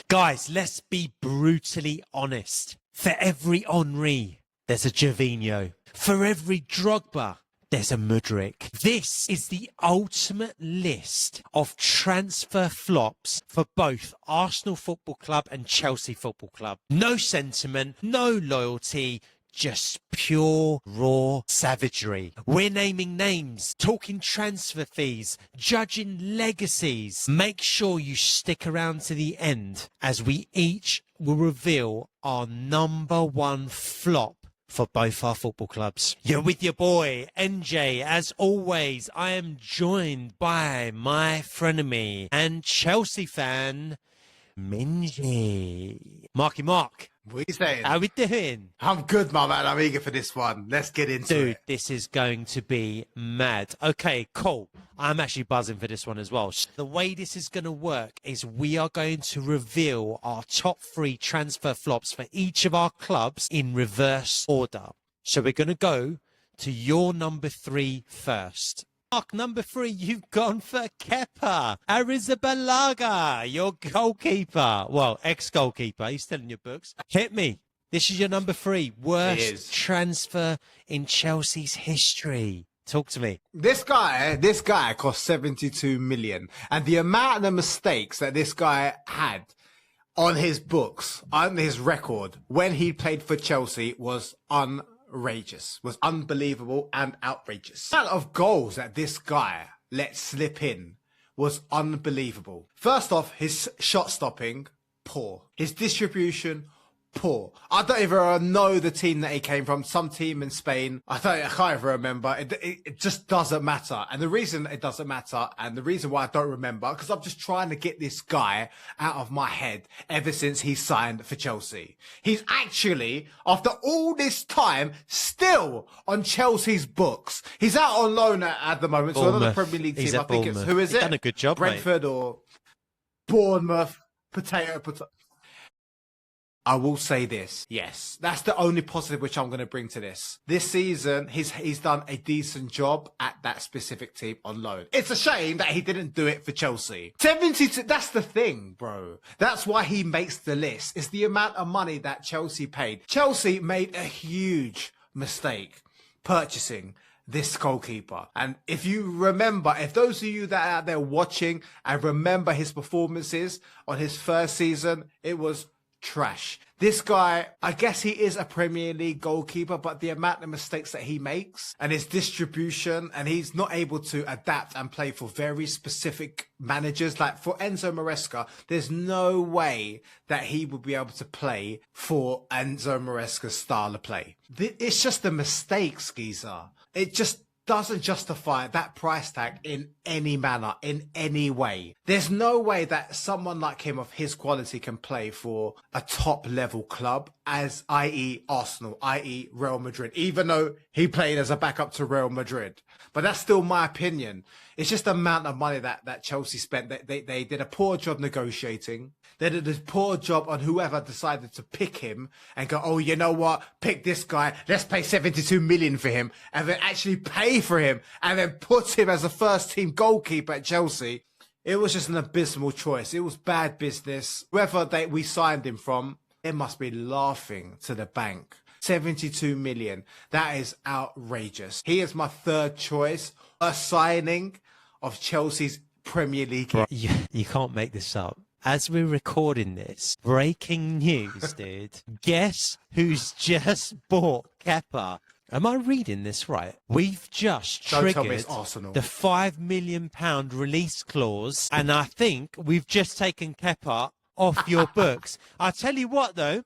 Guys, let's be brutally honest. For every Henry, there's a Gervinho. For every Drogba, there's a Mudryk. This is the ultimate list of transfer flops for both Arsenal Football Club and Chelsea Football Club. No sentiment, no loyalty, just pure, raw savagery. We're naming names, talking transfer fees, judging legacies. Make sure you stick around to the end as we each will reveal our number one flop for both our football clubs. You're with your boy, NJ. As always, I am joined by my frenemy and Chelsea fan, Minji. Marky Mark. What are you saying? How we doing? I'm good, my man. I'm eager for this one. Let's get into it. Dude, this is going to be mad. Okay, cool. I'm actually buzzing for this one as well. The way this is going to work is we are going to reveal our top 3 transfer flops for each of our clubs in reverse order. So we're going to go to your number 3 first. Mark, number 3, you've gone for Kepa Arrizabalaga, your goalkeeper. Well, ex-goalkeeper. He's still in your books. Hit me. This is your number 3. Worst transfer in Chelsea's history. Talk to me. This guy cost 72 million. And the amount of mistakes that this guy had on his books, on his record, when he played for Chelsea was outrageous, was unbelievable and outrageous. The amount of goals that this guy let slip in was unbelievable. First off, his shot stopping, poor. His distribution, poor. I don't even know the team that he came from. Some team in Spain. I can't even remember. It just doesn't matter. And the reason it doesn't matter, and the reason why I don't remember, because I'm just trying to get this guy out of my head ever since he signed for Chelsea. He's actually, after all this time, still on Chelsea's books. He's out on loan at the moment. So another Premier League team. I think it's, who is it? He's done a good job, Brentford, mate. Or Bournemouth. Potato. I will say this. Yes, that's the only positive which I'm going to bring to this. This season, he's done a decent job at that specific team on loan. It's a shame that he didn't do it for Chelsea. 72, that's the thing, bro. That's why he makes the list. It's the amount of money that Chelsea paid. Chelsea made a huge mistake purchasing this goalkeeper. And if you remember, if those of you that are out there watching and remember his performances on his first season, it was trash. This guy, I guess he is a Premier League goalkeeper, but the amount of mistakes that he makes and his distribution, and he's not able to adapt and play for very specific managers. Like for Enzo Maresca, there's no way that he would be able to play for Enzo Maresca's style of play. It's just the mistakes, geezer. It just doesn't justify that price tag in any manner, in any way. There's no way that someone like him of his quality can play for a top level club, as i.e. Arsenal, i.e. Real Madrid, even though he played as a backup to Real Madrid. But that's still my opinion. It's just the amount of money that Chelsea spent. They did a poor job negotiating. They did a poor job on whoever decided to pick him and go, oh, you know what? Pick this guy. Let's pay 72 million for him, and then actually pay for him and then put him as a first team goalkeeper at Chelsea. It was just an abysmal choice. It was bad business. Whoever we signed him from, they must be laughing to the bank. 72 million. That is outrageous. He is my third choice. A signing of Chelsea's Premier League. You can't make this up. As we're recording this, breaking news, dude. Guess who's just bought Kepa? Am I reading this right? We've just triggered the £5 million release clause, and I think we've just taken Kepa off your books. I'll tell you what, though.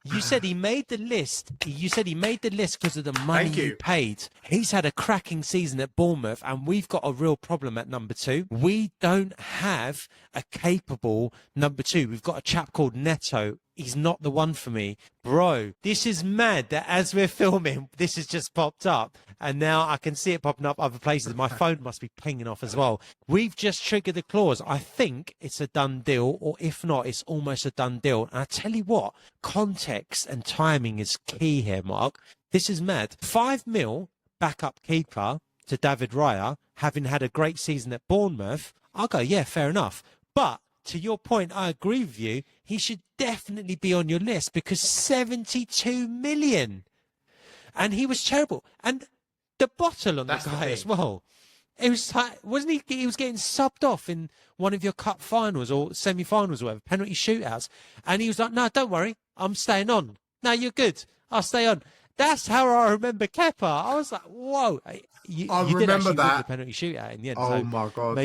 You said he made the list. You said he made the list because of the money you paid. He's had a cracking season at Bournemouth, and we've got a real problem at number 2. We don't have a capable number 2. We've got a chap called Neto. He's not the one for me. Bro, this is mad that as we're filming, this has just popped up. And now I can see it popping up other places. My phone must be pinging off as well. We've just triggered the clause. I think it's a done deal, or if not, it's almost a done deal. And I tell you what, context and timing is key here, Mark. This is mad. 5 mil backup keeper to David Raya, having had a great season at Bournemouth. I'll go, yeah, fair enough. But to your point, I agree with you. He should definitely be on your list because 72 million. And he was terrible. And the bottle on That's the the guy thing. as well. It was like, wasn't he? He was getting subbed off in one of your cup finals or semi-finals or whatever, penalty shootouts. And he was like, no, don't worry. I'm staying on. No, you're good. I'll stay on. That's how I remember Kepa. I was like, whoa. You did remember actually win that. the penalty shootout in the end. Oh so my God.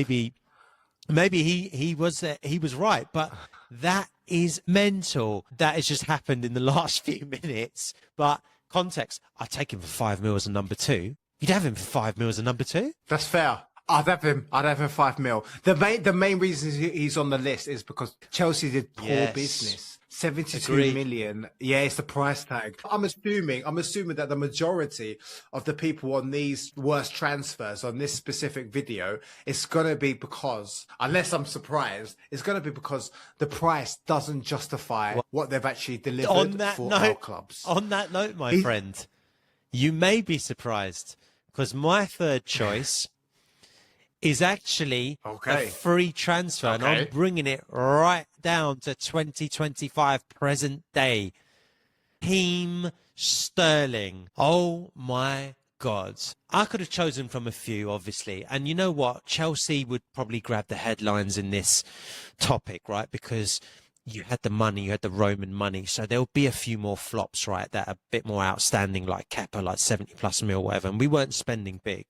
Maybe he was right, but that is mental. That has just happened in the last few minutes. But context, I'd take him for 5 mil as a number 2. You'd have him for 5 mil as a number 2? That's fair. I'd have him 5 mil. The main reason he's on the list is because Chelsea did poor business. 72 million. Yeah, it's the price tag. I'm assuming that the majority of the people on these worst transfers on this specific video, it's going to be because, unless I'm surprised, it's going to be because the price doesn't justify what they've actually delivered our clubs. On that note, my friend, you may be surprised because my third choice is actually a free transfer, and I'm bringing it right down to 2025 present day. Raheem Sterling. Oh my God. I could have chosen from a few, obviously. And you know what? Chelsea would probably grab the headlines in this topic, right? Because you had the money, you had the Roman money. So there'll be a few more flops, right? That are a bit more outstanding, like Kepa, like 70 plus mil, whatever. And we weren't spending big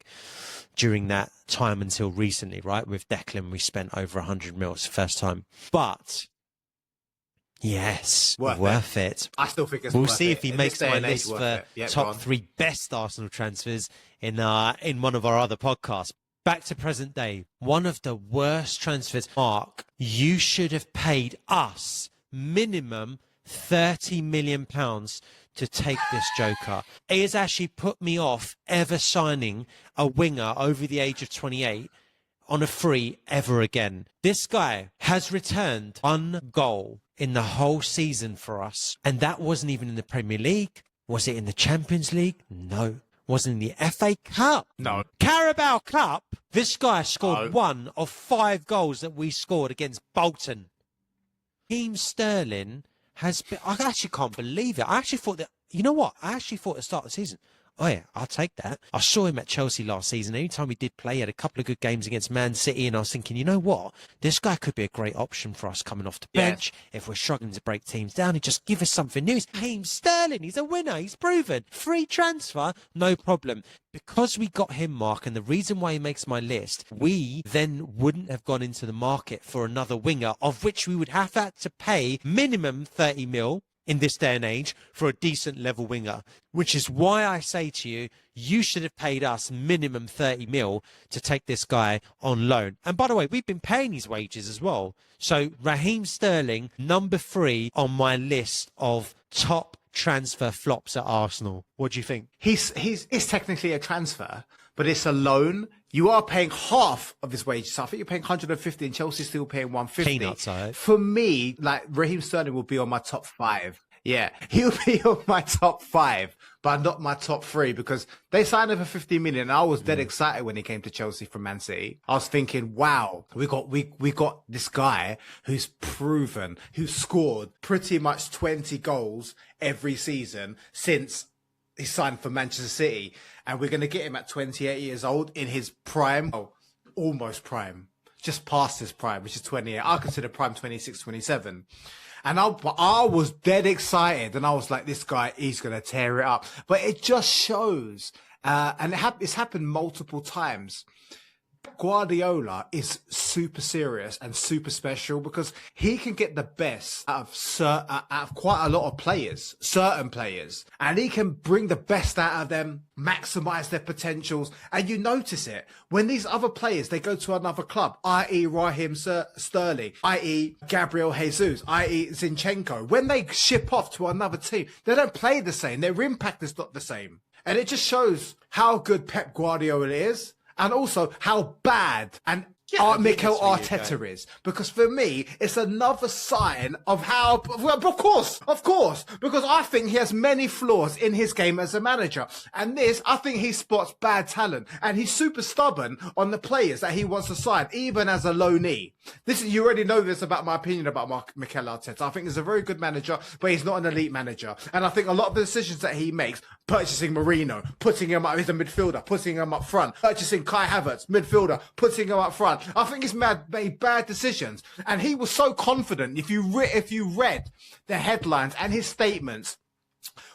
during that time until recently, right? With Declan, we spent over 100 mil. It's the first time. But yes, worth it. I still think it's we'll worth see it. if he makes my list for top 3 best Arsenal transfers in one of our other podcasts. Back to present day, one of the worst transfers. Mark, you should have paid us minimum £30 million to take this joker. It has actually put me off ever signing a winger over the age of 28 on a free ever again. This guy has returned 1 goal in the whole season for us, and that wasn't even in the Premier League. Was it in the Champions League? No. Was in the FA Cup? No. Carabao Cup? This guy scored 1 of 5 goals that we scored against Bolton. Raheem Sterling has been... I actually can't believe it. I actually thought that... You know what? I actually thought at the start of the season, oh yeah, I'll take that. I saw him at Chelsea last season. Anytime he did play, he had a couple of good games against Man City, and I was thinking, you know what? This guy could be a great option for us coming off the bench. If we're struggling to break teams down, he'd just give us something new. He's Raheem Sterling. He's a winner. He's proven. Free transfer, no problem. Because we got him, Mark, and the reason why he makes my list, we then wouldn't have gone into the market for another winger, of which we would have had to pay minimum 30 mil. In this day and age for a decent level winger, which is why I say to you, you should have paid us minimum 30 mil to take this guy on loan. And by the way, we've been paying his wages as well. So Raheem Sterling, number 3 on my list of top transfer flops at Arsenal. What do you think? It's technically a transfer, but it's a loan. You are paying half of his wages. So I think you're paying 150 and Chelsea's still paying 150. Peanuts, For me, like Raheem Sterling will be on my top 5. Yeah, he'll be on my top 5, but not my top 3 because they signed him for 50 million. And I was dead excited when he came to Chelsea from Man City. I was thinking, wow, we got this guy who's proven, who's scored pretty much 20 goals every season since he signed for Manchester City, and we're going to get him at 28 years old in his prime, almost prime, just past his prime, which is 28. I consider prime 26, 27. And I was dead excited, and I was like, this guy, he's going to tear it up. But it just shows, and it's happened multiple times. Guardiola is super serious and super special because he can get the best out of quite a lot of players, certain players, and he can bring the best out of them, maximize their potentials. And you notice it when these other players, they go to another club, i.e. Raheem Sterling, i.e. Gabriel Jesus, i.e. Zinchenko. When they ship off to another team, they don't play the same. Their impact is not the same. And it just shows how good Pep Guardiola is. And also how bad and Mikel Arteta is, because for me it's another sign of how, well, of course, because I think he has many flaws in his game as a manager, and I think he spots bad talent, and he's super stubborn on the players that he wants to sign, even as a loanee. You already know this about my opinion about Mikel Arteta. I think he's a very good manager, but he's not an elite manager, and I think a lot of the decisions that he makes, purchasing Marino, putting him up as a midfielder, putting him up front, purchasing Kai Havertz, midfielder, putting him up front, I think he's made bad decisions, and he was so confident. If you read the headlines and his statements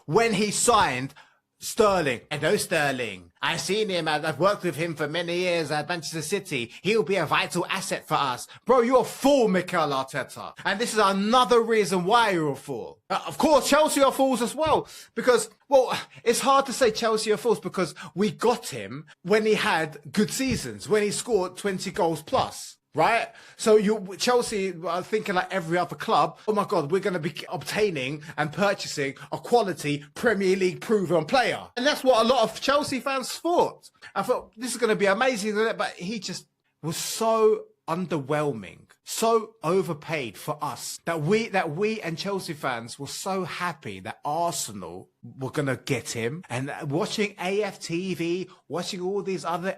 when he signed Sterling, I know Sterling. I've seen him. I've worked with him for many years at Manchester City. He'll be a vital asset for us. Bro, you're a fool, Mikel Arteta. And this is another reason why you're a fool. Of course, Chelsea are fools as well. Because, well, it's hard to say Chelsea are fools because we got him when he had good seasons, when he scored 20 goals plus. Right? So Chelsea are thinking like every other club, oh my God, we're going to be obtaining and purchasing a quality Premier League proven player. And that's what a lot of Chelsea fans thought. I thought this is going to be amazing, but he just was so underwhelming, so overpaid for us that we and Chelsea fans were so happy that Arsenal were going to get him. And watching AFTV, watching all these other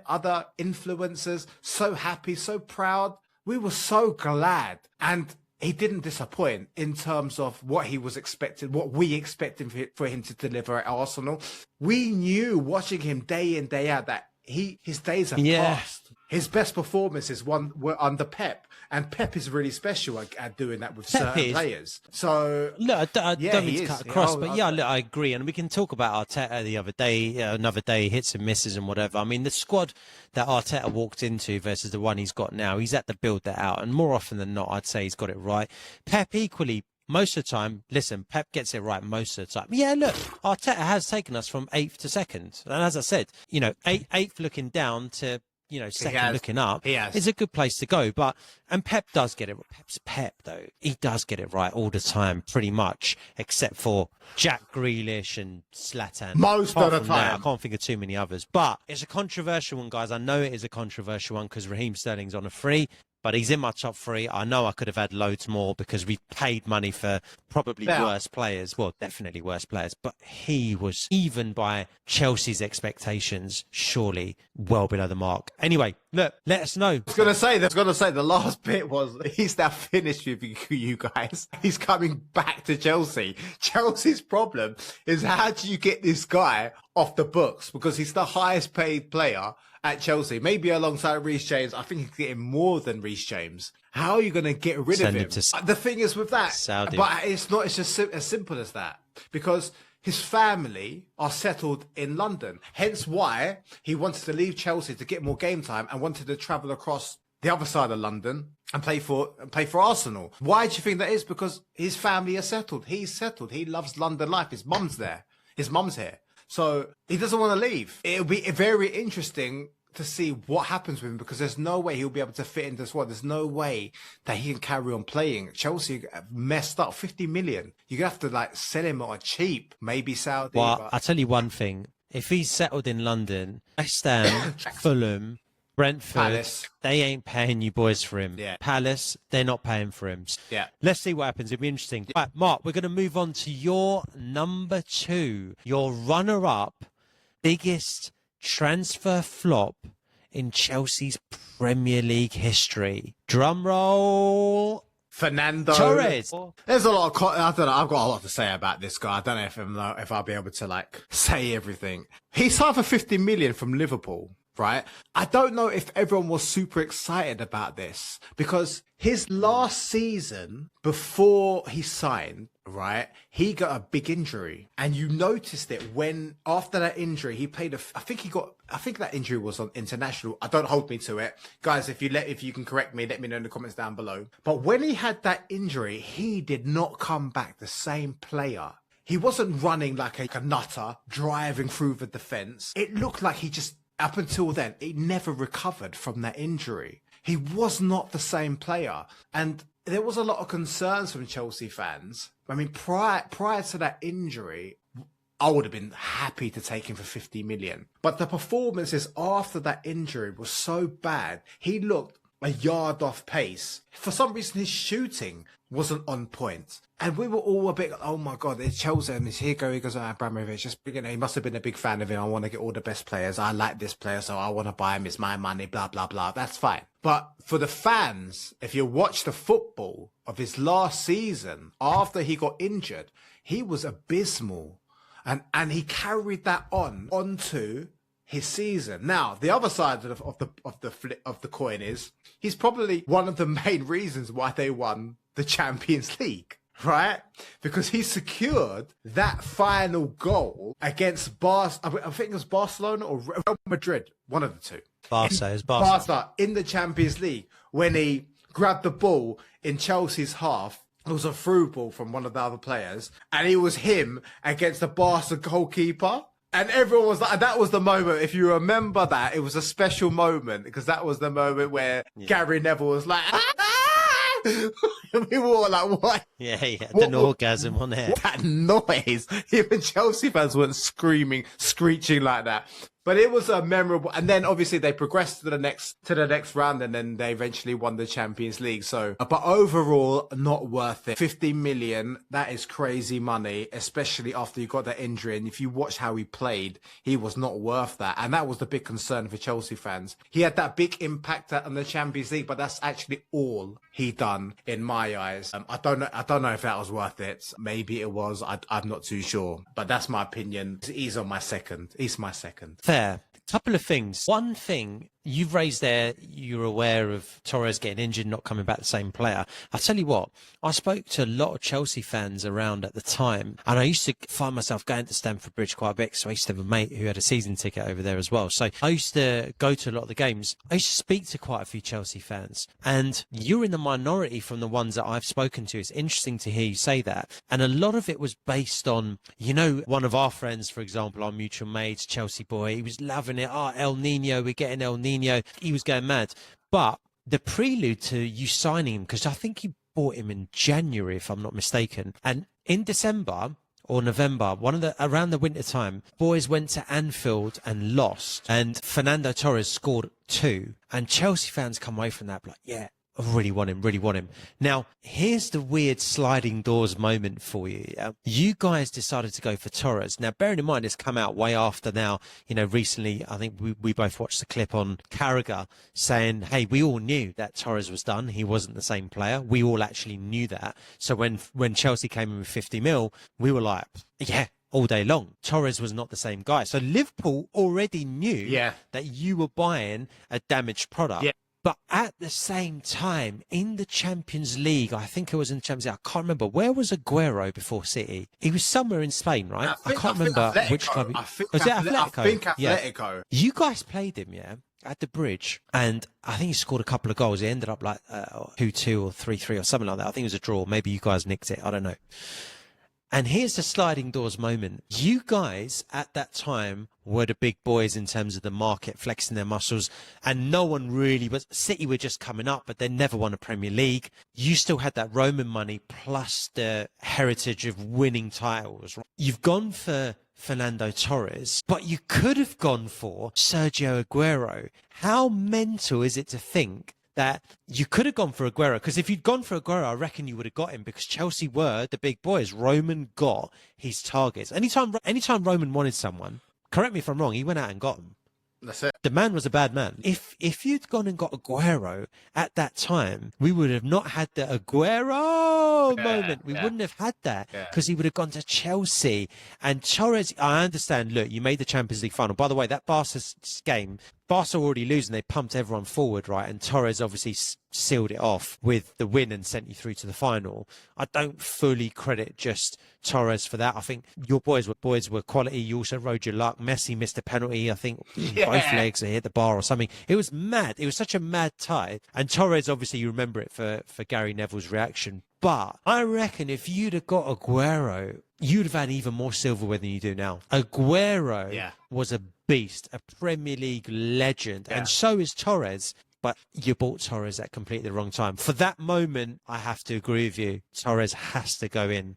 influencers, so happy, so proud. We were so glad. And he didn't disappoint in terms of what he was expected, what we expected for him to deliver at Arsenal. We knew watching him day in, day out that his days have passed. His best performances were under Pep, and Pep is really special at doing that with certain players. So look, I don't mean to cut across, but look, I agree, and we can talk about Arteta the other day, another day, hits and misses and whatever. I mean, the squad that Arteta walked into versus the one he's got now, he's had to build that out, and more often than not, I'd say he's got it right. Pep equally. Most of the time, listen, Pep gets it right most of the time. Yeah, look, Arteta has taken us from 8th to 2nd. And as I said, 8th looking down to, 2nd looking up is a good place to go. And Pep does get it. Pep's Pep, though. He does get it right all the time, pretty much, except for Jack Grealish and Zlatan. Most of the time. I can't think of too many others. But it's a controversial one, guys. I know it is a controversial one because Raheem Sterling's on a free. But he's in my top 3. I know I could have had loads more because we paid money for probably worse players. Well, definitely worse players. But he was, even by Chelsea's expectations, surely well below the mark. Anyway, look, let us know. I was going to say the last bit was he's now finished with you guys. He's coming back to Chelsea. Chelsea's problem is how do you get this guy off the books? Because he's the highest paid player at Chelsea, maybe alongside Reece James. I think he's getting more than Reece James. How are you going to get rid of him? The thing is with that, but it's just as simple as that, because his family are settled in London. Hence why he wanted to leave Chelsea to get more game time and wanted to travel across the other side of London and play for Arsenal. Why do you think that is? Because his family are settled. He's settled. He loves London life. His mum's there. His mum's here. So he doesn't want to leave. It'll be very interesting to see what happens with him, because there's no way he'll be able to fit into the squad. There's no way that he can carry on playing. Chelsea messed up. 50 million. You're going to have to sell him on a cheap, maybe Saudi. Well, I'll tell you one thing. If he's settled in London, West Ham, Fulham, Brentford, Palace, they ain't paying you boys for him. Yeah. Palace, they're not paying for him. Yeah. Let's see what happens. It'll be interesting. Right, Mark, we're going to move on to your number 2, your runner-up, biggest transfer flop in Chelsea's Premier League history. Drum roll. Fernando Torres. There's a lot of, I don't know, I've got a lot to say about this guy. I don't know if I'll be able to say everything. He signed for 50 million from Liverpool. Right? I don't know if everyone was super excited about this, because his last season before he signed, right, he got a big injury, and you noticed it when after that injury he played I think that injury was on international. I don't hold me to it, guys. If you can correct me, let me know in the comments down below. But when he had that injury, he did not come back the same player. He wasn't running like a nutter, driving through the defense. It looked like he just, up until then, he never recovered from that injury. He was not the same player. And there was a lot of concerns from Chelsea fans. I mean, prior to that injury, I would have been happy to take him for 50 million. But the performances after that injury was so bad. He looked a yard off pace. For some reason, his shooting wasn't on point. And we were all a bit, oh my God, it's Chelsea. And here goes Abramovich. Just, he must have been a big fan of him. I want to get all the best players. I like this player, so I want to buy him. It's my money, blah, blah, blah. That's fine. But for the fans, if you watch the football of his last season, after he got injured, he was abysmal. And he carried that onto his season. Now, the other side of the coin is he's probably one of the main reasons why they won the Champions League, right? Because he secured that final goal against I think it was Barcelona or Real Madrid, one of the two. Barca in the Champions League, when he grabbed the ball in Chelsea's half. It was a through ball from one of the other players, and it was him against the Barca goalkeeper. And everyone was like, that was the moment. If you remember that, it was a special moment because that was the moment where Gary Neville was like, we were all like, what? Yeah, he had an orgasm on there. That noise. Even Chelsea fans weren't screeching like that. But it was a memorable, and then obviously they progressed to the next round, and then they eventually won the Champions League. So, but overall, not worth it. 50 million, that is crazy money, especially after you got that injury. And if you watch how he played, he was not worth that, and that was the big concern for Chelsea fans. He had that big impact on the Champions League, but that's actually all he done in my eyes. I don't know if that was worth it. Maybe it was. I'm not too sure, but that's my opinion. He's my second. Fair. Couple of things. One thing you've raised there, you're aware of Torres getting injured, not coming back the same player. I tell you what, I spoke to a lot of Chelsea fans around at the time, and I used to find myself going to Stamford Bridge quite a bit, so I used to have a mate who had a season ticket over there as well. So I used to go to a lot of the games. I used to speak to quite a few Chelsea fans, and you're in the minority from the ones that I've spoken to. It's interesting to hear you say that. And a lot of it was based on, one of our friends, for example, our mutual mates, Chelsea boy, he was loving it. Oh, El Nino, we're getting El Nino. He was going mad. But the prelude to you signing him, because I think you bought him in January, if I'm not mistaken, and in December or November, around the winter time, boys went to Anfield and lost, and Fernando Torres scored 2, and Chelsea fans come away from that like, yeah, I really want him. Now, here's the weird sliding doors moment for you. Yeah? You guys decided to go for Torres. Now, bearing in mind, it's come out way after now. Recently, I think we both watched the clip on Carragher saying, hey, we all knew that Torres was done. He wasn't the same player. We all actually knew that. So when Chelsea came in with 50 mil, we were like, yeah, all day long. Torres was not the same guy. So Liverpool already knew that you were buying a damaged product. Yeah. But at the same time, in the Champions League, I think it was in the Champions League, I can't remember. Where was Aguero before City? He was somewhere in Spain, right? I can't remember which club. Was it Atletico? I think Atletico. Yeah. You guys played him, yeah? At the Bridge, and I think he scored a couple of goals. He ended up like 2-2 or 3-3 or something like that. I think it was a draw. Maybe you guys nicked it. I don't know. And here's the sliding doors moment. You guys at that time were the big boys in terms of the market, flexing their muscles, and no one really was. City were just coming up, but they never won a Premier League. You still had that Roman money plus the heritage of winning titles. You've gone for Fernando Torres, but you could have gone for Sergio Aguero. How mental is it to think that you could have gone for Aguero? Because if you'd gone for Aguero, I reckon you would have got him, because Chelsea were the big boys. Roman got his targets. Anytime Roman wanted someone, correct me if I'm wrong, he went out and got him. That's it. The man was a bad man. If you'd gone and got Aguero at that time, we would have not had the Aguero moment. We wouldn't have had that because he would have gone to Chelsea. And Torres, I understand, look, you made the Champions League final. By the way, that Barca game, Barca already losing, they pumped everyone forward, right? And Torres obviously sealed it off with the win and sent you through to the final. I don't fully credit just Torres for that. I think your boys were quality. You also rode your luck. Messi missed a penalty, I think, both legs, they hit the bar or something. It was mad. It was such a mad tie. And Torres, obviously, you remember it for Gary Neville's reaction. But I reckon if you'd have got Aguero, you'd have had even more silverware than you do now. Aguero was a beast, a Premier League legend, and so is Torres. But you bought Torres at completely the wrong time. For that moment, I have to agree with you. Torres has to go in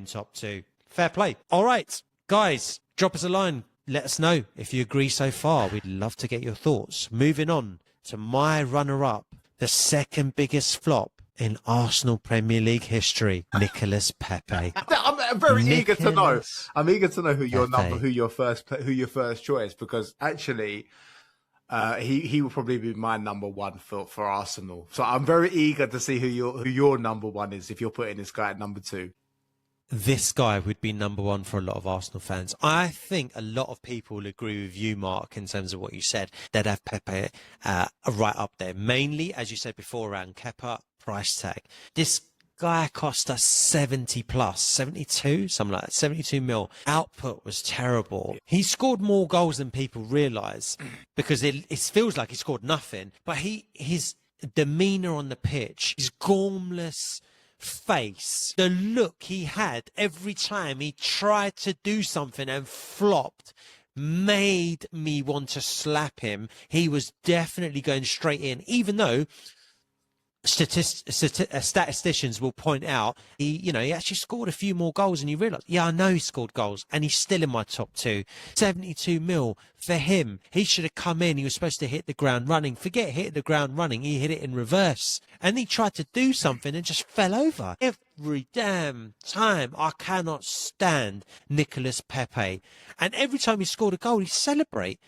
top 2. Fair play. All right, guys, drop us a line. Let us know if you agree so far. We'd love to get your thoughts. Moving on to my runner-up, the second biggest flop in Arsenal Premier League history, Nicolas Pepe. I'm very eager to know. I'm eager to know who your Pepe. who your first choice, because actually, he will probably be my number one for Arsenal. So I'm very eager to see who your number one is if you're putting this guy at number 2. This guy would be number one for a lot of Arsenal fans. I think a lot of people will agree with you, Mark, in terms of what you said. They'd have Pepe right up there. Mainly, as you said before, around Kepa, price tag. This guy cost us 70 plus, 72, something like that, 72 mil. Output was terrible. He scored more goals than people realise because it feels like he scored nothing. But his demeanour on the pitch, his gormless face, the look he had every time he tried to do something and flopped, made me want to slap him. He was definitely going straight in, even though statisticians will point out he actually scored a few more goals, and you realise, I know he scored goals, and he's still in my top 2. 72 mil for him. He should have come in. He was supposed to hit the ground running. Forget hitting the ground running. He hit it in reverse, and he tried to do something and just fell over every damn time. I cannot stand Nicolas Pepe, and every time he scored a goal, he'll celebrate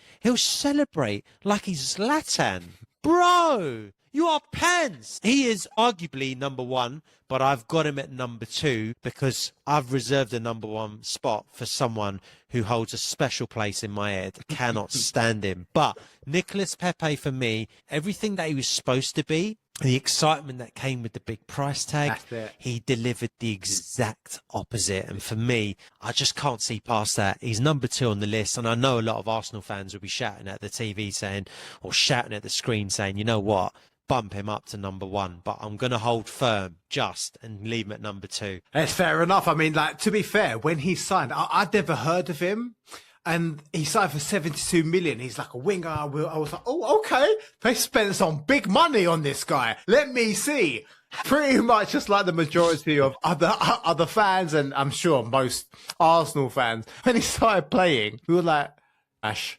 like he's Zlatan. Bro, you are pants. He is arguably number 1, but I've got him at number 2 because I've reserved a number 1 spot for someone who holds a special place in my head. I cannot stand him. But Nicolas Pepe, for me, everything that he was supposed to be, the excitement that came with the big price tag, he delivered the exact opposite. And for me, I just can't see past that. He's number 2 on the list. And I know a lot of Arsenal fans will be shouting at the TV saying, or shouting at the screen saying, you know what? Bump him up to number 1, but I'm going to hold firm and leave him at number 2. That's fair enough. I mean, like, to be fair, when he signed, I'd never heard of him, and he signed for 72 million. He's like a winger. I was like, oh, okay. They spent some big money on this guy. Let me see. Pretty much just like the majority of other fans, and I'm sure most Arsenal fans, when he started playing, we were like,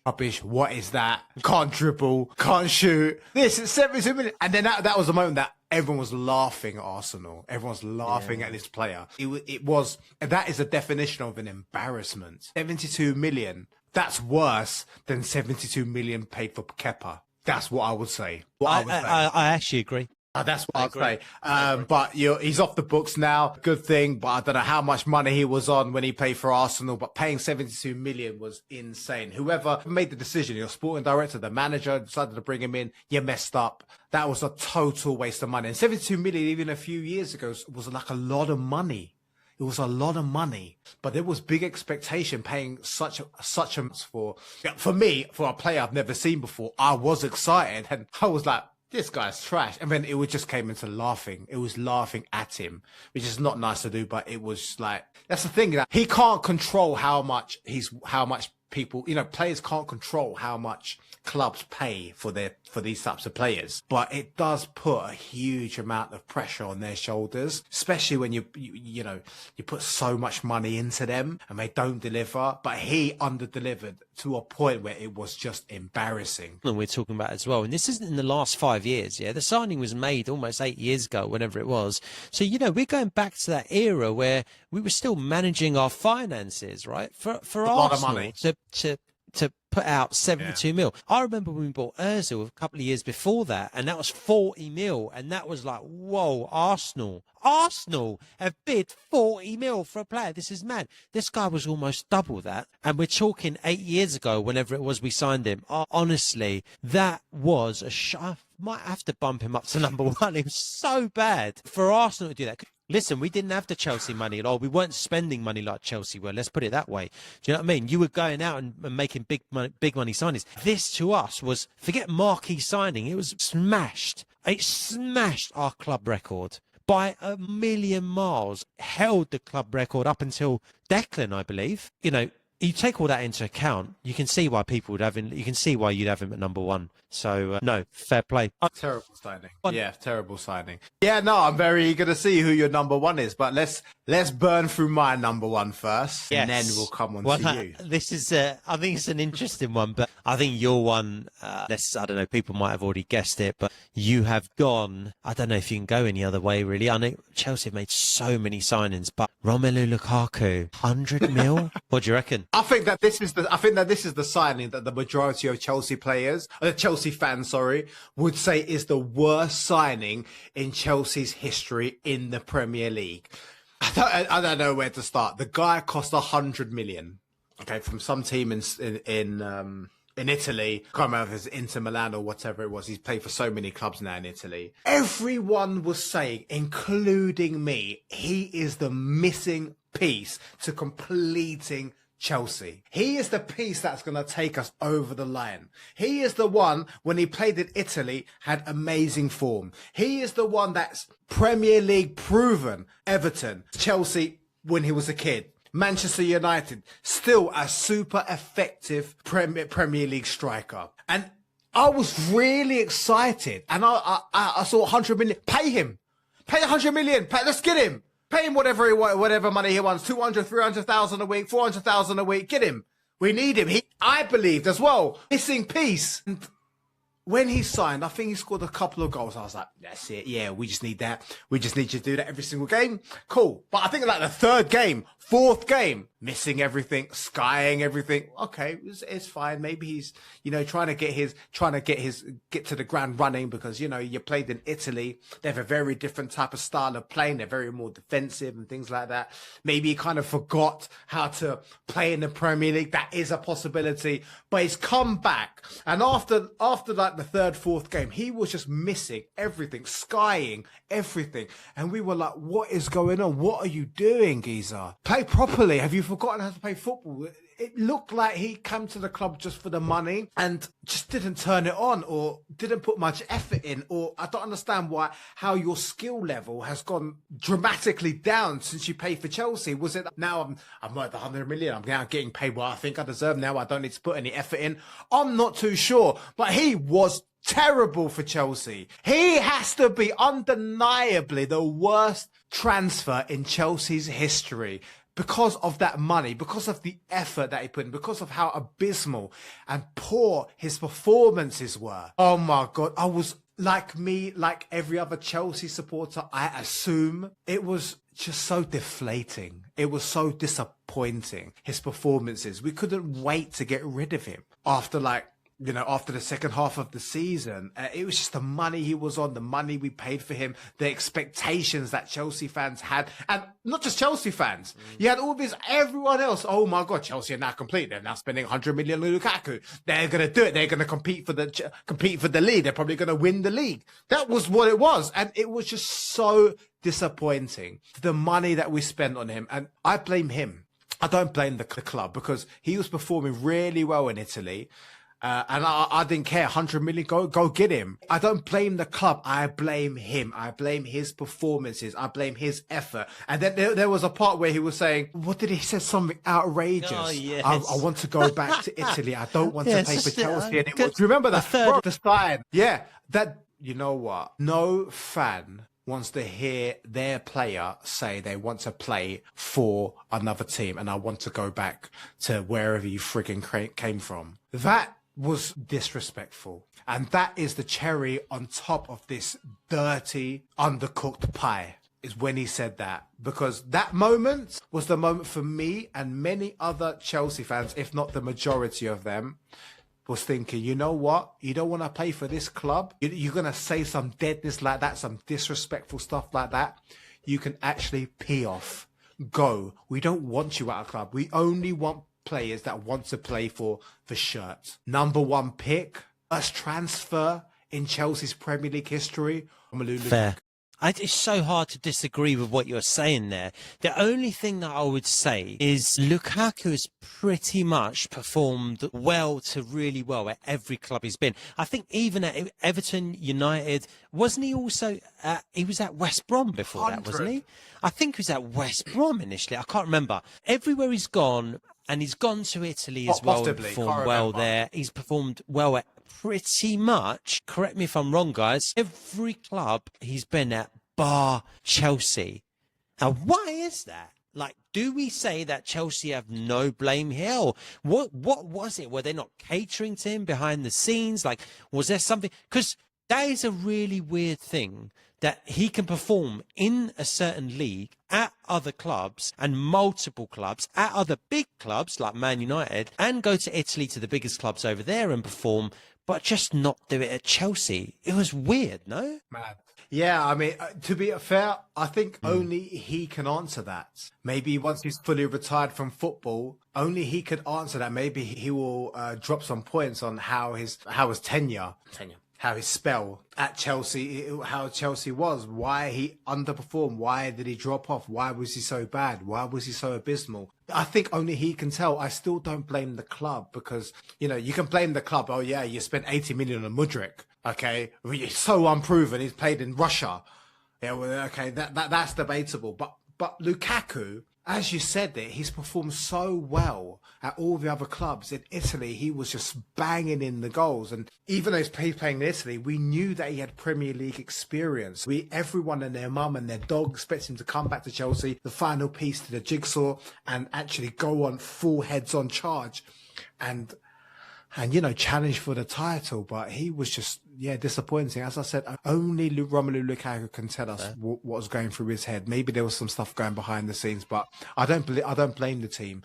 rubbish, what is that? Can't dribble, can't shoot. This is 72 million. And then that was the moment that everyone was laughing at Arsenal. Everyone was laughing at this player. That is a definition of an embarrassment. 72 million. That's worse than 72 million paid for Kepa. That's what I would say. I actually agree. That's what I'd say. But he's off the books now. Good thing. But I don't know how much money he was on when he played for Arsenal. But paying 72 million was insane. Whoever made the decision, your sporting director, the manager, decided to bring him in, you messed up. That was a total waste of money. And 72 million, even a few years ago, was like a lot of money. It was a lot of money, but there was big expectation paying such a for me, for a player I've never seen before. I was excited, and I was like, this guy's trash. And then it just came into laughing. It was laughing at him, which is not nice to do, but it was like, that's the thing, that he can't control how much people, players can't control how much clubs pay for these types of players, but it does put a huge amount of pressure on their shoulders, especially when you put so much money into them and they don't deliver. But he under-delivered to a point where it was just embarrassing. And we're talking about as well, and this isn't in the last 5 years. The signing was made almost 8 years ago, whenever it was. So we're going back to that era where we were still managing our finances, right? For Arsenal, lot of money to put out 72 mil. I remember when we bought Ozil a couple of years before that, and that was 40 mil, and that was like, whoa, Arsenal have bid 40 mil for a player. This is mad. This guy was almost double that, and we're talking 8 years ago, whenever it was we signed him. Honestly, that was I might have to bump him up to number 1. It was so bad for Arsenal to do that. Listen, we didn't have the Chelsea money at all. We weren't spending money like Chelsea were. Let's put it that way. Do you know what I mean? You were going out and making big money signings. This to us was, forget marquee signing. It was smashed. It smashed our club record by a million miles. Held the club record up until Declan, I believe. You take all that into account, you can see why people would have him. You can see why you'd have him at number 1. So no, fair play. Terrible signing. Yeah, terrible signing. Yeah, no, I'm very eager to see who your number 1 is. But let's burn through my number 1 first, and then we'll come on to you. This is, I think it's an interesting one, but I think your one, I don't know, people might have already guessed it, but you have gone, I don't know if you can go any other way, really. I know Chelsea have made so many signings, but Romelu Lukaku, 100 mil? What do you reckon? I think that this is the signing that the majority of Chelsea players, Chelsea fans, sorry, would say is the worst signing in Chelsea's history in the Premier League. I don't know where to start. The guy cost 100 million. Okay, from some team in Italy. Can't remember if it's Inter Milan or whatever it was. He's played for so many clubs now in Italy. Everyone was saying, including me, he is the missing piece to completing Chelsea. He is the piece that's going to take us over the line. He is the one, when he played in Italy, had amazing form. He is the one that's Premier League proven. Everton, Chelsea, when he was a kid. Manchester United, still a super effective Premier League striker. And I was really excited. And I saw 100 million. Pay him. Pay 100 million. Let's get him. Pay him whatever money he wants. 200, 300,000 a week, 400,000 a week. Get him. We need him. I believed as well. Missing piece. And when he signed, I think he scored a couple of goals. I was like, that's it. Yeah, we just need that. We just need you to do that every single game. Cool. But I think like the third game, fourth game, missing everything, skying everything. Okay, it's fine. Maybe he's, trying to get to the ground running because, you played in Italy. They have a very different type of style of playing. They're very more defensive and things like that. Maybe he kind of forgot how to play in the Premier League. That is a possibility, but he's come back. And after like the third, fourth game, he was just missing everything, skying everything. And we were like, what is going on? What are you doing, geezer? Play properly. Have you forgotten how to play football? It looked like he came to the club just for the money and just didn't turn it on or didn't put much effort in. Or I don't understand how your skill level has gone dramatically down since you paid for Chelsea. Was it now I'm worth 100 million? I'm now getting paid what I think I deserve now. I don't need to put any effort in. I'm not too sure, but he was terrible for Chelsea. He has to be undeniably the worst transfer in Chelsea's history. Because of that money, because of the effort that he put in, because of how abysmal and poor his performances were. Oh my God. I was like every other Chelsea supporter, I assume it was just so deflating. It was so disappointing, his performances. We couldn't wait to get rid of him after the second half of the season. It was just the money he was on, the money we paid for him, the expectations that Chelsea fans had, and not just Chelsea fans. You had all this, everyone else. Oh my God, Chelsea are now complete. They're now spending 100 million on Lukaku. They're going to do it. They're going to compete for the league. They're probably going to win the league. That was what it was. And it was just so disappointing, the money that we spent on him. And I blame him. I don't blame the club because he was performing really well in Italy. And I didn't care. 100 million, go get him. I don't blame the club. I blame him. I blame his performances. I blame his effort. And then there was a part where he was saying, what did he say? Something outrageous. Oh, yes. I want to go back to Italy. I don't want to play for Chelsea anymore. Do you remember that? The sign. Yeah. You know what? No fan wants to hear their player say they want to play for another team and I want to go back to wherever you frigging came from. That was disrespectful. And that is the cherry on top of this dirty, undercooked pie, is when he said that. Because that moment was the moment for me and many other Chelsea fans, if not the majority of them, was thinking, you know what? You don't want to play for this club? You're going to say some deadness like that, some disrespectful stuff like that? You can actually pee off. Go. We don't want you at a club. We only want players that want to play for the shirt. Number one pick, first transfer in Chelsea's Premier League history. Fair. It's so hard to disagree with what you're saying there. The only thing that I would say is Lukaku has pretty much performed well to really well at every club he's been. I think even at Everton, United, wasn't he also, he was at West Brom before 100. That, wasn't he? I think he was at West Brom initially. I can't remember. Everywhere he's gone, and he's gone to Italy as well and performed well there. He's performed well at pretty much, correct me if I'm wrong, guys, every club he's been at, bar Chelsea. Now, why is that? Like, do we say that Chelsea have no blame here? Or what was it? Were they not catering to him behind the scenes? Like, was there something? Because that is a really weird thing, that he can perform in a certain league at other clubs and multiple clubs at other big clubs like Man United, and go to Italy to the biggest clubs over there and perform, but just not do it at Chelsea. It was weird, no? Mad. Yeah, I mean, to be fair, I think only he can answer that. Maybe once he's fully retired from football, only he could answer that. Maybe he will drop some points on how his tenure, how his spell at Chelsea, how Chelsea was, why he underperformed, why did he drop off, why was he so bad, why was he so abysmal. I think only he can tell. I still don't blame the club, because, you know, you can blame the club. Oh yeah, you spent 80 million on Mudryk. Okay, he's so unproven. He's played in Russia. Yeah, well, okay, that's debatable. But Lukaku, as you said it, he's performed so well at all the other clubs. In Italy, he was just banging in the goals. And even though he's playing in Italy, we knew that he had Premier League experience. Everyone and their mum and their dog expects him to come back to Chelsea, the final piece to the jigsaw, and actually go on full heads-on charge and you know, challenge for the title. But he was just, disappointing. As I said, only Romelu Lukaku can tell us what was going through his head. Maybe there was some stuff going behind the scenes, but I don't blame the team.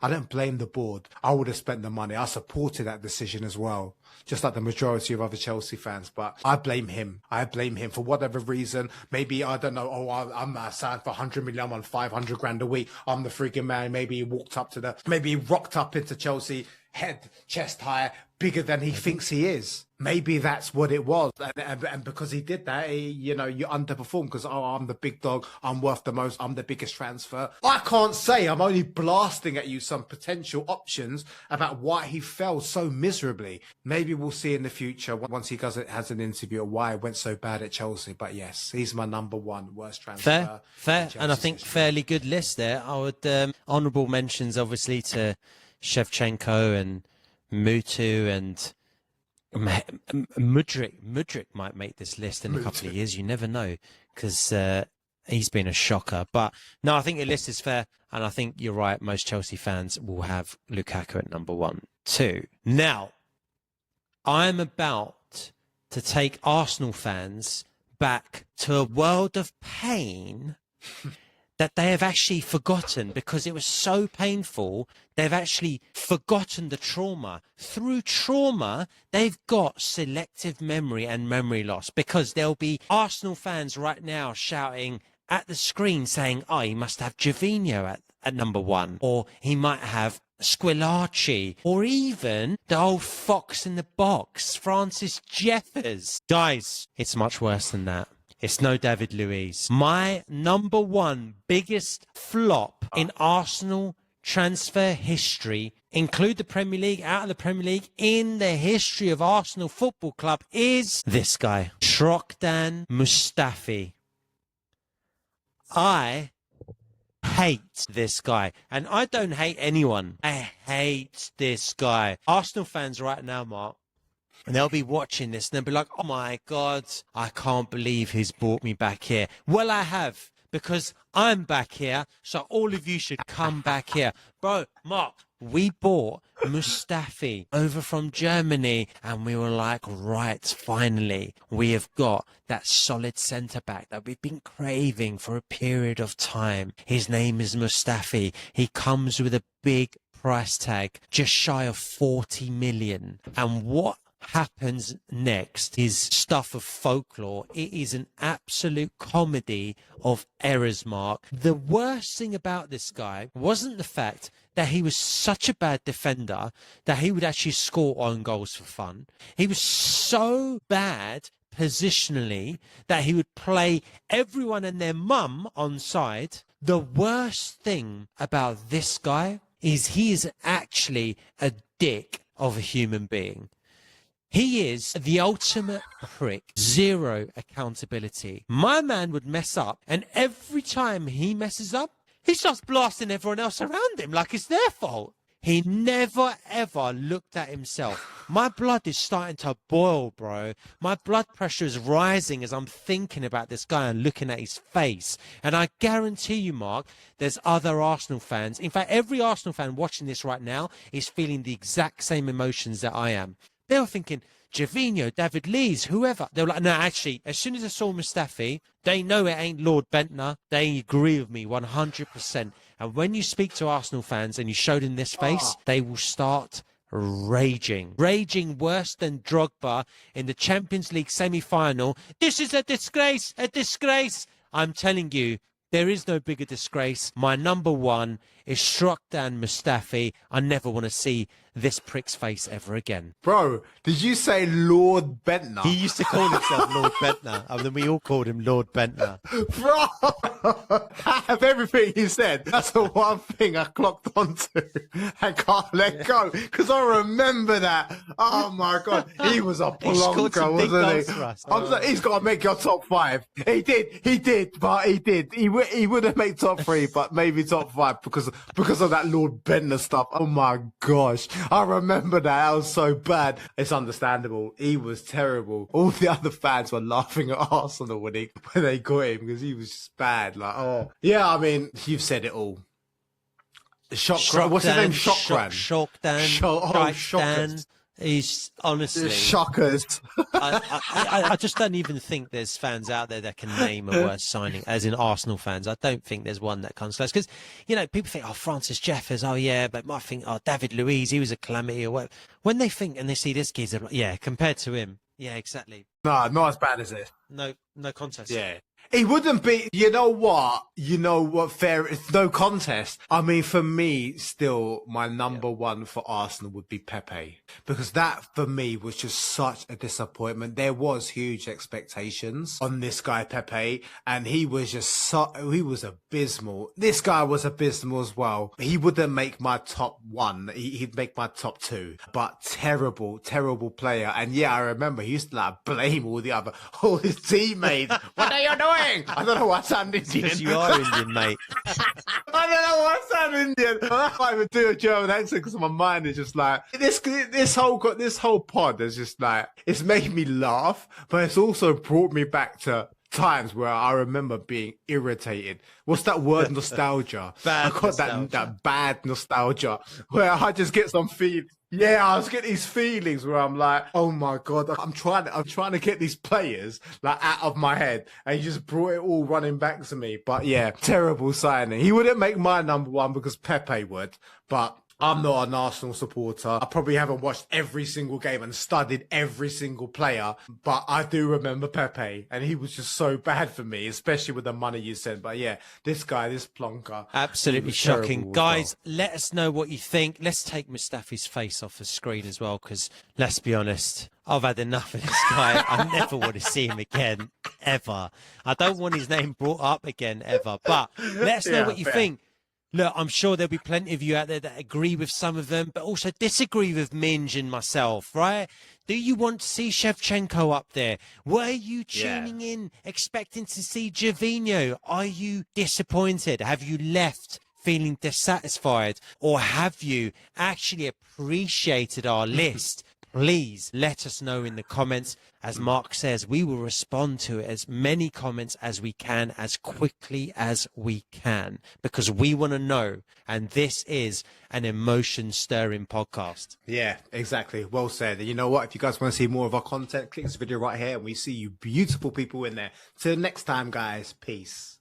I don't blame the board. I would have spent the money. I supported that decision as well, just like the majority of other Chelsea fans. But I blame him. For whatever reason. Maybe, I don't know, I'm signed for 100 million, I'm on 500 grand a week, I'm the freaking man. Maybe he rocked up into Chelsea, head, chest high, bigger than he thinks he is. Maybe that's what it was. And because he did that, you underperform because, I'm the big dog, I'm worth the most, I'm the biggest transfer. I can't say. I'm only blasting at you some potential options about why he fell so miserably. Maybe we'll see in the future, once he has an interview, why it went so bad at Chelsea. But yes, he's my number one worst transfer. Fair. And I think fairly good list there. I would honourable mentions, obviously, to Shevchenko and Mutu and Mudryk might make this list in a couple of years. You never know, because he's been a shocker. But no, I think your list is fair, and I think you're right. Most Chelsea fans will have Lukaku at number 1, 2. Now, I'm about to take Arsenal fans back to a world of pain that they have actually forgotten, because it was so painful. They've actually forgotten the trauma. Through trauma, they've got selective memory and memory loss, because there'll be Arsenal fans right now shouting at the screen saying, he must have Gervinho at number 1, or he might have Squillaci, or even the old fox in the box, Francis Jeffers. Guys, it's much worse than that. It's no David Luiz. My number 1 biggest flop in Arsenal transfer history, include the Premier League, out of the Premier League, in the history of Arsenal Football Club, is this guy, Shrokdan Mustafi. I hate this guy, and I don't hate anyone. I hate this guy. Arsenal fans right now, Mark, and they'll be watching this and they'll be like, oh my God, I can't believe he's brought me back here. Well, I have, because I'm back here, so all of you should come back here. Bro, Mark, we bought Mustafi over from Germany, and we were like, right, finally, we have got that solid centre-back that we've been craving for a period of time. His name is Mustafi. He comes with a big price tag, just shy of 40 million. And what happens next is stuff of folklore. It is an absolute comedy of errors, Mark. The worst thing about this guy wasn't the fact that he was such a bad defender that he would actually score own goals for fun. He was so bad positionally that he would play everyone and their mum on side. The worst thing about this guy is he is actually a dick of a human being. He is the ultimate prick. Zero accountability. My man would mess up, and every time he messes up, he starts blasting everyone else around him like it's their fault. He never, ever looked at himself. My blood is starting to boil, bro. My blood pressure is rising as I'm thinking about this guy and looking at his face. And I guarantee you, Mark, there's other Arsenal fans. In fact, every Arsenal fan watching this right now is feeling the exact same emotions that I am. They're thinking, Gervinho, David Luiz, whoever. They were like, no, actually, as soon as I saw Mustafi, they know it ain't Lord Bentner. They agree with me 100%. And when you speak to Arsenal fans and you show them this face, they will start raging. Raging worse than Drogba in the Champions League semi-final. This is a disgrace, a disgrace. I'm telling you, there is no bigger disgrace. My number one is Shrokdan Mustafi. I never want to see this prick's face ever again. Bro, did you say Lord Bentner? He used to call himself Lord Bentner. I mean, we all called him Lord Bentner. Bro, out of everything he said, that's the one thing I clocked onto. I can't let go because I remember that. Oh my God, he was a plonker, wasn't he? I'm like, he's got to make your top 5. He did, but he did. He wouldn't make top 3, but maybe top 5 because of that Lord Bentner stuff. Oh my gosh. I remember that. That was so bad. It's understandable. He was terrible. All the other fans were laughing at Arsenal when they got him because he was just bad. Like, oh. Yeah, I mean, you've said it all. Shokran. What's his name? Shokran. Shokran. He's honestly shockers. I just don't even think there's fans out there that can name a worse signing, as in Arsenal fans. I don't think there's one that comes close because, you know, people think, oh, Francis Jeffers, oh yeah, but might think, oh, David Luiz, he was a calamity or whatever. When they think and they see this geezer, like, yeah, compared to him, yeah, exactly. No, not as bad as it. No contest. Yeah. He wouldn't be, you know what, fair, it's no contest. I mean, for me, still, my number one for Arsenal would be Pepe. Because that, for me, was just such a disappointment. There was huge expectations on this guy, Pepe, and he was just he was abysmal. This guy was abysmal as well. He wouldn't make my top 1. He'd make my top 2. But terrible, terrible player. And yeah, I remember he used to like blame all his teammates. What are you doing? I don't know why I sound Indian. Because you are Indian, mate. I don't know why I sound Indian. I can't even do a German accent because my mind is just like this whole pod is just like it's made me laugh, but it's also brought me back to times where I remember being irritated. What's that word? Nostalgia. I got that bad nostalgia where I just get some feeling. Yeah, I was getting these feelings where I'm like, oh my God, I'm trying to get these players like out of my head, and he just brought it all running back to me. But yeah, terrible signing. He wouldn't make my number 1 because Pepe would, but I'm not an Arsenal supporter. I probably haven't watched every single game and studied every single player, but I do remember Pepe, and he was just so bad for me, especially with the money you sent. But yeah, this plonker. Absolutely shocking. Guys, let us know what you think. Let's take Mustafi's face off the screen as well, because let's be honest, I've had enough of this guy. I never want to see him again, ever. I don't want his name brought up again, ever. But let us know what you think. Look, I'm sure there'll be plenty of you out there that agree with some of them, but also disagree with Minge and myself, right? Do you want to see Shevchenko up there? Were you tuning in expecting to see Gervinho? Are you disappointed? Have you left feeling dissatisfied? Or have you actually appreciated our list? Please let us know in the comments. As Mark says, we will respond to as many comments as we can, as quickly as we can, because we want to know. And this is an emotion-stirring podcast. Yeah, exactly. Well said. And you know what? If you guys want to see more of our content, click this video right here, and we see you beautiful people in there. Till next time, guys. Peace.